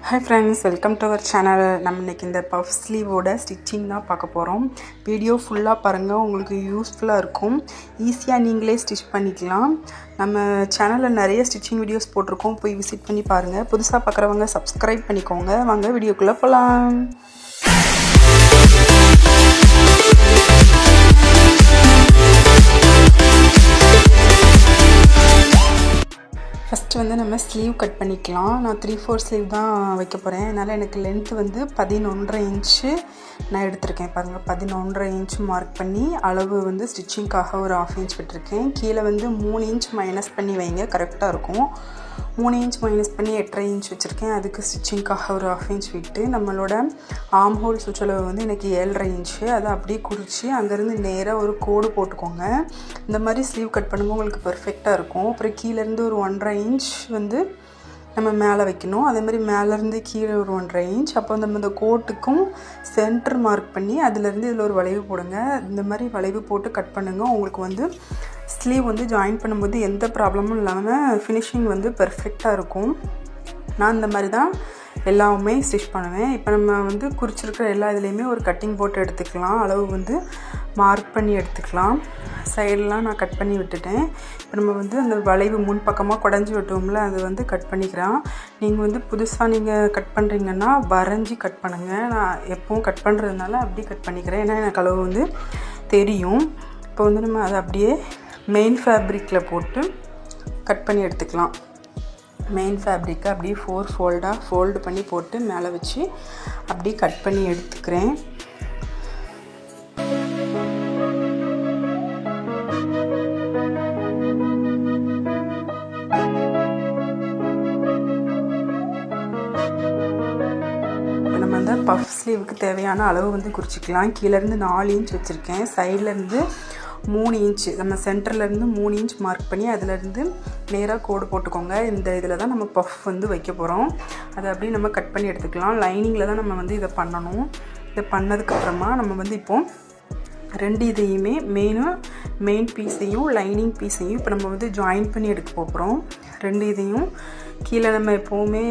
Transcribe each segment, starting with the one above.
Hi friends, welcome to our channel. நம்ம இன்னைக்கு இந்த puff sleeve ஓட ஸ்டிச்சிங் தான் பார்க்க போறோம். வீடியோ ஃபுல்லா பாருங்க, உங்களுக்கு யூஸ்ஃபுல்லா இருக்கும். ஈஸியா நீங்களே ஸ்டிட்ச் பண்ணிக்கலாம். நம்ம சேனல்ல நிறைய ஸ்டிச்சிங் வீடியோஸ் போட்டுருக்கோம், போய் விசிட் பண்ணி பாருங்க. புதுசா பார்க்கறவங்க Subscribe பண்ணிக்கோங்க. வாங்க வீடியோக்குள்ள போலாம். ஃபர்ஸ்ட் வந்து நம்ம ஸ்லீவ் கட் பண்ணிக்கலாம். நான் 3/4 ஸ்லீவ் தான் வைக்க போறேன். அதனால எனக்கு லெந்த் வந்து 11.5 இன்ச் நான் எடுத்துர்க்கேன். பாருங்க 11.5 இன்ச் மார்க் பண்ணி அளவு வந்து ஸ்டிச்சிங்காக ஒரு 1/2 இன்ச் விட்டுருக்கேன். கீழ வந்து 3 இன்ச் மைனஸ் பண்ணி வைங்க, கரெக்ட்டா இருக்கும். 3 இன்ச் மைனஸ் பண்ணி 8.5 இன்ச் வச்சிருக்கேன். அதுக்கு ஸ்டிச்சிங்காக ஒரு 1/2 இன்ச் விட்டு நம்மளோட ஆர்ம் ஹோல் சுற்றளவு வந்து எனக்கு 7.5 இன்ச். அதை அப்படியே குறிச்சி அங்க இருந்து நேரா ஒரு கோடு போட்டுக்கோங்க. இந்த மாதிரி ஸ்லீவ் கட் பண்ணும்போது உங்களுக்கு பெர்ஃபெக்ட்டா இருக்கும். அப்புறம் கீழ இருந்து ஒரு 1.5 இன்ச் வந்து நம்ம மேலே வைக்கணும். அதே மாதிரி மேலேருந்து கீழே ஒரு 1.5 இன்ச். அப்போ நம்ம இந்த கோட்டுக்கும் சென்டர் மார்க் பண்ணி அதுலேருந்து இதில் ஒரு வளைவு போடுங்க. இந்த மாதிரி வளைவு போட்டு கட் பண்ணுங்க. உங்களுக்கு வந்து ஸ்லீவ் வந்து ஜாயின் பண்ணும்போது எந்த ப்ராப்ளமும் இல்லாமல் ஃபினிஷிங் வந்து பெர்ஃபெக்டாக இருக்கும். நான் இந்த மாதிரி தான் எல்லாமே ஸ்டிச் பண்ணுவேன். இப்போ நம்ம வந்து குறிச்சிருக்கிற எல்லா இதுலேயுமே ஒரு கட்டிங் போட்டு எடுத்துக்கலாம். அளவு வந்து மார்க் பண்ணி எடுத்துக்கலாம். சைடெலாம் நான் கட் பண்ணி விட்டுட்டேன். இப்போ நம்ம வந்து அந்த வளைவு முன் பக்கமாக குடஞ்சி விட்டோம்ல, அது வந்து கட் பண்ணிக்கிறோம். நீங்கள் வந்து புதுசாக நீங்கள் கட் பண்ணுறீங்கன்னா வரைஞ்சி கட் பண்ணுங்கள். நான் எப்பவும் கட் பண்ணுறதுனால அப்படி கட் பண்ணிக்கிறேன், ஏன்னா எனக்கு அளவு வந்து தெரியும். இப்போ வந்து நம்ம அதை அப்படியே மெயின் ஃபேப்ரிக்கில் போட்டு கட் பண்ணி எடுத்துக்கலாம். மெயின் ஃபேப்ரிக்கை அப்படியே 4 ஃபோல்டாக ஃபோல்டு பண்ணி போட்டு மேலே வச்சு அப்படியே கட் பண்ணி எடுத்துக்கிறேன். நம்ம அந்த பஃப் ஸ்லீவுக்கு தேவையான அளவு வந்து குறிச்சிக்கலாம். கீழேருந்து 4 இன்ச் வச்சுருக்கேன். சைட்லேருந்து 3 இன்ச், நம்ம சென்டர்லேருந்து 3 இன்ச் மார்க் பண்ணி அதிலேருந்து நேராக கோடு போட்டுக்கோங்க. இந்த இதில் தான் நம்ம பஃப் வந்து வைக்க போகிறோம். அதை அப்படியே நம்ம கட் பண்ணி எடுத்துக்கலாம். லைனிங்கில் தான் நம்ம வந்து இதை பண்ணணும். இதை பண்ணதுக்கப்புறமா நம்ம வந்து இப்போது ரெண்டு இதையுமே மெயின் பீஸையும் லைனிங் பீஸையும் இப்போ நம்ம வந்து ஜாயின் பண்ணி எடுக்க போகிறோம். ரெண்டு இதையும் கீழே நம்ம எப்போவுமே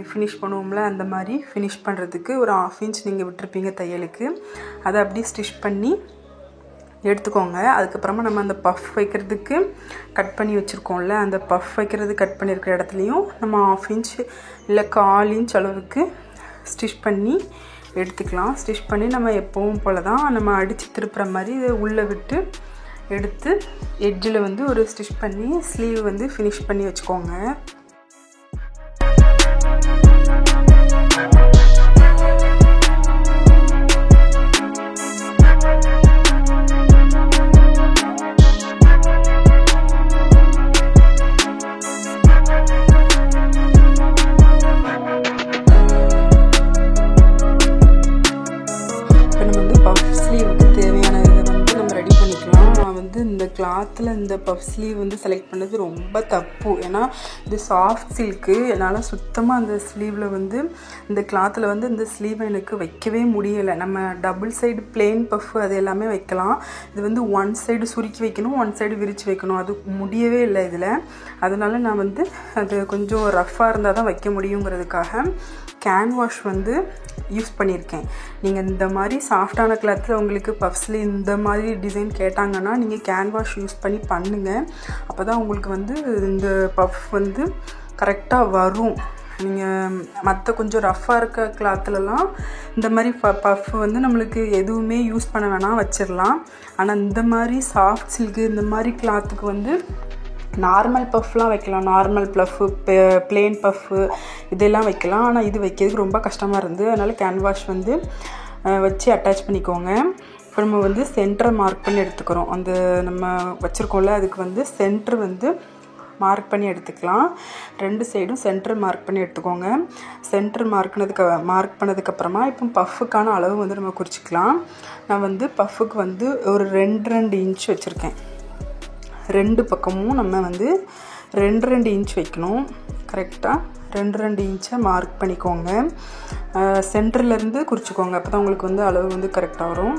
ஃபினிஷ் பண்ணுவோம்ல, அந்த மாதிரி ஃபினிஷ் பண்ணுறதுக்கு ஒரு 1/2 இன்ச் நீங்கள் விட்டுருப்பீங்க தையலுக்கு. அதை அப்படியே ஸ்டிச் பண்ணி எடுத்துக்கோங்க. அதுக்கப்புறமா நம்ம அந்த பஃப் வைக்கிறதுக்கு கட் பண்ணி வச்சுருக்கோம்ல, அந்த பஃப் வைக்கிறது கட் பண்ணியிருக்கிற இடத்துலையும் நம்ம 1/2 இன்ச் இல்லை 1/4 இன்ச் அளவுக்கு ஸ்டிச் பண்ணி எடுத்துக்கலாம். ஸ்டிச் பண்ணி நம்ம எப்பவும் போல தான் நம்ம அடித்து திருப்புற மாதிரி இதை உள்ளே விட்டு எடுத்து எட்ஜில் வந்து ஒரு ஸ்டிச் பண்ணி ஸ்லீவ் வந்து ஃபினிஷ் பண்ணி வச்சுக்கோங்க. இந்த கிளாத்தில் இந்த பஃப் ஸ்லீவ் வந்து செலக்ட் பண்ணது ரொம்ப தப்பு. ஏன்னா இது சாஃப்ட் சில்க்கு. என்னால் சுத்தமாக அந்த ஸ்லீவில் வந்து இந்த கிளாத்தில் வந்து இந்த ஸ்லீவை எனக்கு வைக்கவே முடியலை. நம்ம டபுள் சைடு பிளெயின் பஃப் அது எல்லாமே வைக்கலாம். இது வந்து ஒன் சைடு சுருக்கி வைக்கணும், ஒன் சைடு விரித்து வைக்கணும். அது முடியவே இல்லை இதில். அதனால நான் வந்து அது கொஞ்சம் ரஃப்பாக இருந்தால் தான் வைக்க முடியுங்கிறதுக்காக கேன்வாஷ் வந்து யூஸ் பண்ணியிருக்கேன். நீங்கள் இந்த மாதிரி சாஃப்டான கிளாத்தில் உங்களுக்கு பஃப்ஸில் இந்த மாதிரி டிசைன் கேட்டாங்கன்னா நீங்கள் கேன்வாஷ் யூஸ் பண்ணி பண்ணுங்கள். அப்போ தான் உங்களுக்கு வந்து இந்த பஃப் வந்து கரெக்டாக வரும். நீங்கள் மற்ற கொஞ்சம் ரஃப்பாக இருக்க கிளாத்துலலாம் இந்த மாதிரி பஃப் வந்து நம்மளுக்கு எதுவுமே யூஸ் பண்ண வேணாம், வச்சிடலாம். ஆனால் இந்த மாதிரி சாஃப்ட் சில்க்கு இந்த மாதிரி கிளாத்துக்கு வந்து நார்மல் பஃப்லாம் வைக்கலாம். நார்மல் பஃப்பு, பிளெயின் பஃப்பு இதெல்லாம் வைக்கலாம். ஆனால் இது வைக்கிறதுக்கு ரொம்ப கஷ்டமாக இருந்தது. அதனால் கேன்வாஷ் வந்து வச்சு அட்டாச் பண்ணிக்கோங்க. இப்போ நம்ம வந்து சென்டரை மார்க் பண்ணி எடுத்துக்கிறோம். அந்த நம்ம வச்சுருக்கோம்ல, அதுக்கு வந்து சென்டர் வந்து மார்க் பண்ணி எடுத்துக்கலாம். ரெண்டு சைடும் சென்டர் மார்க் பண்ணி எடுத்துக்கோங்க. சென்டர் மார்க் பண்ணதுக்கப்புறமா இப்போ பஃப்புக்கான அளவு வந்து நம்ம குறிச்சிக்கலாம். நான் வந்து பஃப்புக்கு வந்து ஒரு 2 இன்ச் வச்சுருக்கேன். ரெண்டு பக்கமும் நம்ம வந்து 2 இன்ச் வைக்கணும். கரெக்டாக 2 இன்ச்சை மார்க் பண்ணிக்கோங்க. சென்டர்லேருந்து குறிச்சிக்கோங்க. அப்போ தான் உங்களுக்கு வந்து அளவு வந்து கரெக்டாக வரும்.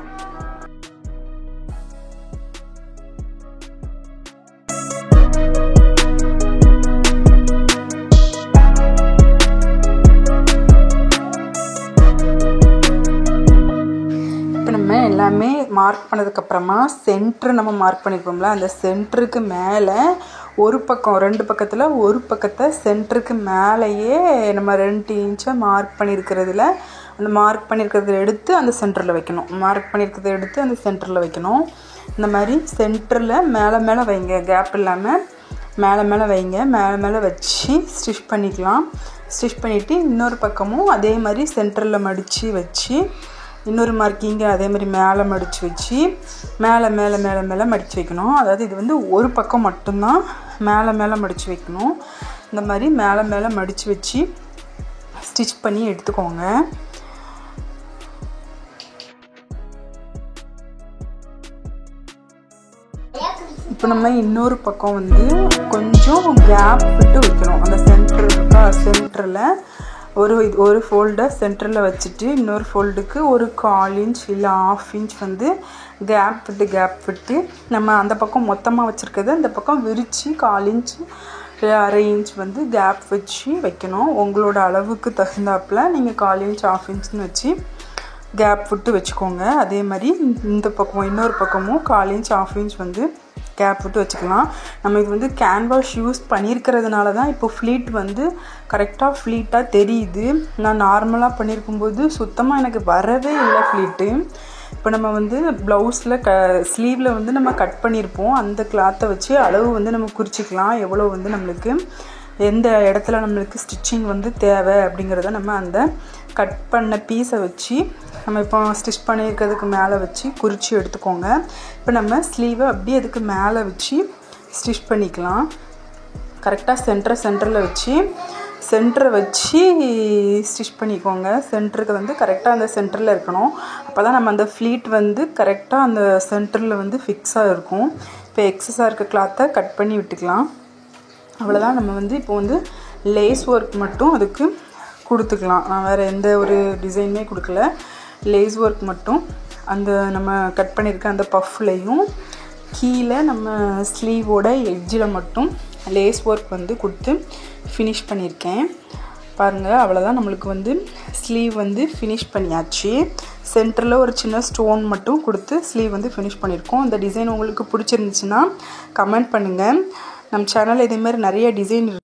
மார்க் பண்ணதுக்கப்புறமா சென்ட்ரு நம்ம மார்க் பண்ணியிருப்போம்ல, அந்த சென்டருக்கு மேலே ஒரு பக்கம் 2 பக்கத்தில் ஒரு பக்கத்தை சென்டருக்கு மேலேயே நம்ம 2 இன்ச்சை மார்க் பண்ணியிருக்கிறதுல அந்த மார்க் பண்ணியிருக்கிறத எடுத்து அந்த சென்டரில் வைக்கணும். மார்க் பண்ணியிருக்கிறத எடுத்து அந்த சென்டரில் வைக்கணும். இந்த மாதிரி சென்டரில் மேலே வைங்க, கேப் இல்லாமல் மேலே வைங்க. மேலே வச்சு ஸ்டிச் பண்ணிக்கலாம். ஸ்டிச் பண்ணிவிட்டு இன்னொரு பக்கமும் அதே மாதிரி சென்டரில் மடித்து வச்சு இன்னொரு மார்க்கிங்கை அதே மாதிரி மேலே மடித்து வச்சு மேலே மடித்து வைக்கணும். அதாவது இது வந்து ஒரு பக்கம் மட்டும்தான் மேலே மடித்து வைக்கணும். இந்த மாதிரி மேலே மடித்து வச்சு ஸ்டிச் பண்ணி எடுத்துக்கோங்க. இப்போ நம்ம இன்னொரு பக்கம் வந்து கொஞ்சம் கேப் விட்டு வைக்கணும். அந்த சென்டரில் ஒரு ஃபோல்டை சென்டரில் வச்சுட்டு இன்னொரு ஃபோல்டுக்கு ஒரு 1/4 இன்ச் இல்லை 1/2 இன்ச் வந்து கேப் விட்டு நம்ம அந்த பக்கம் மொத்தமாக வச்சுருக்கிறது அந்த பக்கம் விரித்து 1/4 இன்ச் 1/2 இன்ச் வந்து கேப் வச்சு வைக்கணும். உங்களோட அளவுக்கு தகுந்தாப்பில் நீங்கள் 1/4 இன்ச் 1/2 இன்ச்னு வச்சு கேப் விட்டு வச்சுக்கோங்க. அதே மாதிரி இந்த பக்கம் இன்னொரு பக்கமும் 1/4 இன்ச் 1/2 இன்ச் வந்து கேப் விட்டு வச்சுக்கலாம். நம்ம இது வந்து கேன்வாஷ் யூஸ் பண்ணியிருக்கிறதுனால தான் இப்போ ஃப்ளீட் வந்து கரெக்டாக ஃப்ளீட்டாக தெரியுது. நான் நார்மலாக பண்ணியிருக்கும்போது சுத்தமாக எனக்கு வரவே இல்லை ஃப்ளீட்டு. இப்போ நம்ம வந்து ப்ளவுஸில் ஸ்லீவில் வந்து நம்ம கட் பண்ணியிருப்போம். அந்த கிளாத்தை வச்சு அளவு வந்து நம்ம குறிச்சிக்கலாம். எவ்வளோ வந்து நம்மளுக்கு எந்த இடத்துல நம்மளுக்கு ஸ்டிச்சிங் வந்து தேவை அப்படிங்கிறத நம்ம அந்த கட் பண்ண பீஸை வச்சு நம்ம இப்போ ஸ்டிச் பண்ணியிருக்கிறதுக்கு மேலே வச்சு குறித்து எடுத்துக்கோங்க. இப்போ நம்ம ஸ்லீவை அப்படியே அதுக்கு மேலே வச்சு ஸ்டிச் பண்ணிக்கலாம். கரெக்டாக சென்டரில் வச்சு ஸ்டிச் பண்ணிக்கோங்க. சென்டருக்கு வந்து கரெக்டாக அந்த சென்டரில் இருக்கணும். அப்போ தான் நம்ம அந்த ஃப்ளீட் வந்து கரெக்டாக அந்த சென்டரில் வந்து ஃபிக்ஸாக இருக்கும். இப்போ எக்ஸஸாக இருக்க கிளாத்தை கட் பண்ணி விட்டுக்கலாம். அவ்வளோதான். நம்ம வந்து இப்போ வந்து லேஸ் ஒர்க் மட்டும் அதுக்கு கொடுத்துக்கலாம். நான் வேறு எந்த ஒரு டிசைனுமே கொடுக்கல. லேஸ் ஒர்க் மட்டும் அந்த நம்ம கட் பண்ணியிருக்க அந்த பஃப்லையும் கீழே நம்ம ஸ்லீவோட எட்ஜில் மட்டும் லேஸ் ஒர்க் வந்து கொடுத்து ஃபினிஷ் பண்ணியிருக்கேன். பாருங்கள், அவ்வளோதான். நம்மளுக்கு வந்து ஸ்லீவ் வந்து ஃபினிஷ் பண்ணியாச்சு. சென்டரில் ஒரு சின்ன ஸ்டோன் மட்டும் கொடுத்து ஸ்லீவ் வந்து ஃபினிஷ் பண்ணியிருக்கோம். இந்த டிசைன் உங்களுக்கு பிடிச்சிருந்துச்சுன்னா கமெண்ட் பண்ணுங்கள். நம்ம சேனலில் இதேமாதிரி நிறைய டிசைன்